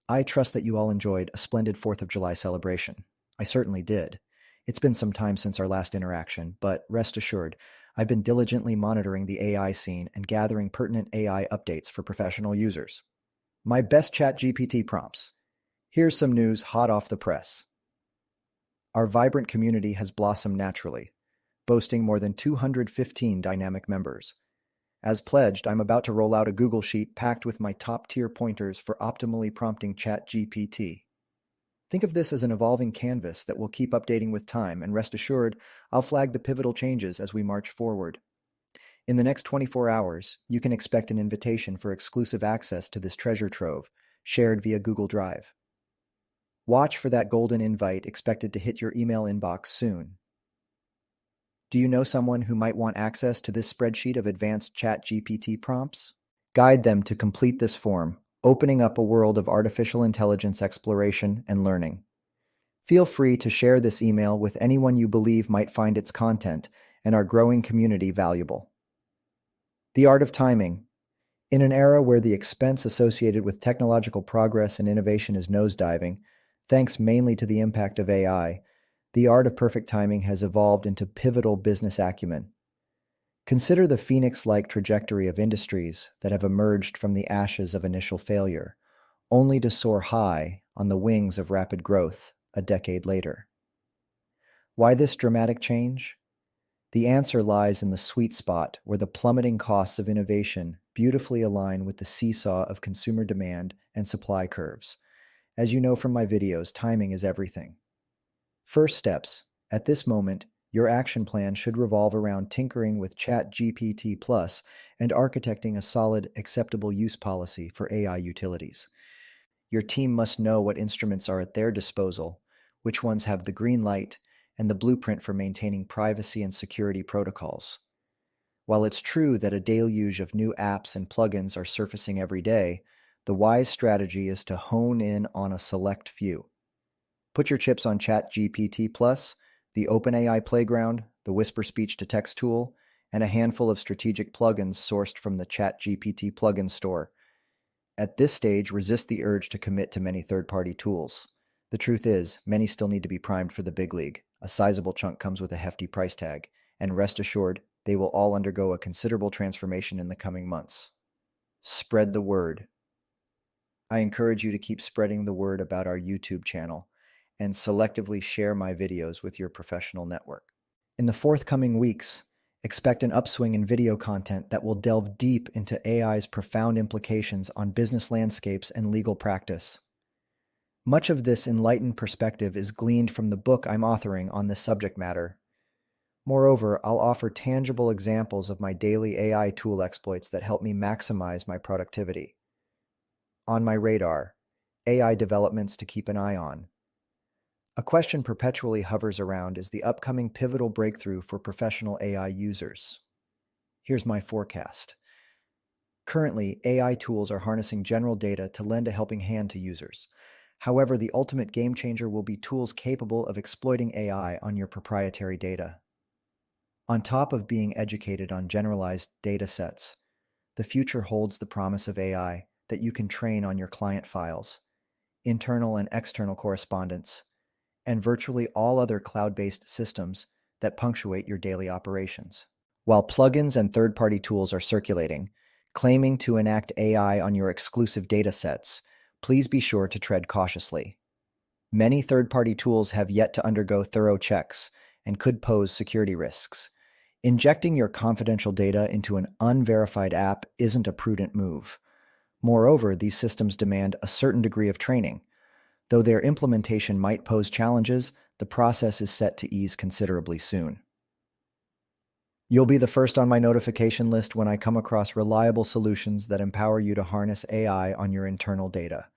I trust that you all enjoyed a splendid 4th of July celebration. I certainly did. It's been some time since our last interaction, but rest assured, I've been diligently monitoring the AI scene and gathering pertinent AI updates for professional users. My best ChatGPT prompts. Here's some news hot off the press. Our vibrant community has blossomed naturally, boasting more than 215 dynamic members. As pledged, I'm about to roll out a Google Sheet packed with my top-tier pointers for optimally prompting ChatGPT. Think of this as an evolving canvas that will keep updating with time, and rest assured, I'll flag the pivotal changes as we march forward. In the next 24 hours, you can expect an invitation for exclusive access to this treasure trove, shared via Google Drive. Watch for that golden invite expected to hit your email inbox soon. Do you know someone who might want access to this spreadsheet of advanced ChatGPT prompts? Guide them to complete this form, opening up a world of artificial intelligence exploration and learning. Feel free to share this email with anyone you believe might find its content and our growing community valuable. The art of timing. In an era where the expense associated with technological progress and innovation is nosediving, thanks mainly to the impact of AI, the art of perfect timing has evolved into pivotal business acumen. Consider the phoenix-like trajectory of industries that have emerged from the ashes of initial failure, only to soar high on the wings of rapid growth a decade later. Why this dramatic change? The answer lies in the sweet spot where the plummeting costs of innovation beautifully align with the seesaw of consumer demand and supply curves. As you know from my videos, timing is everything. First steps. At this moment, your action plan should revolve around tinkering with ChatGPT Plus and architecting a solid, acceptable use policy for AI utilities. Your team must know what instruments are at their disposal, which ones have the green light, and the blueprint for maintaining privacy and security protocols. While it's true that a deluge of new apps and plugins are surfacing every day, the wise strategy is to hone in on a select few. Put your chips on ChatGPT Plus, the OpenAI Playground, the Whisper speech-to-text tool, and a handful of strategic plugins sourced from the ChatGPT plugin store. At this stage, resist the urge to commit to many third-party tools. The truth is, many still need to be primed for the big league. A sizable chunk comes with a hefty price tag, and rest assured, they will all undergo a considerable transformation in the coming months. Spread the word. I encourage you to keep spreading the word about our YouTube channel and selectively share my videos with your professional network. In the forthcoming weeks, expect an upswing in video content that will delve deep into AI's profound implications on business landscapes and legal practice. Much of this enlightened perspective is gleaned from the book I'm authoring on this subject matter. Moreover, I'll offer tangible examples of my daily AI tool exploits that help me maximize my productivity. On my radar, AI developments to keep an eye on. A question perpetually hovers around is the upcoming pivotal breakthrough for professional AI users. Here's my forecast. Currently, AI tools are harnessing general data to lend a helping hand to users. However, the ultimate game changer will be tools capable of exploiting AI on your proprietary data. On top of being educated on generalized data sets, the future holds the promise of AI that you can train on your client files, internal and external correspondence, and virtually all other cloud-based systems that punctuate your daily operations. While plugins and third-party tools are circulating, claiming to enact AI on your exclusive data sets, please be sure to tread cautiously. Many third-party tools have yet to undergo thorough checks and could pose security risks. Injecting your confidential data into an unverified app isn't a prudent move. Moreover, these systems demand a certain degree of training. Though their implementation might pose challenges, the process is set to ease considerably soon. You'll be the first on my notification list when I come across reliable solutions that empower you to harness AI on your internal data.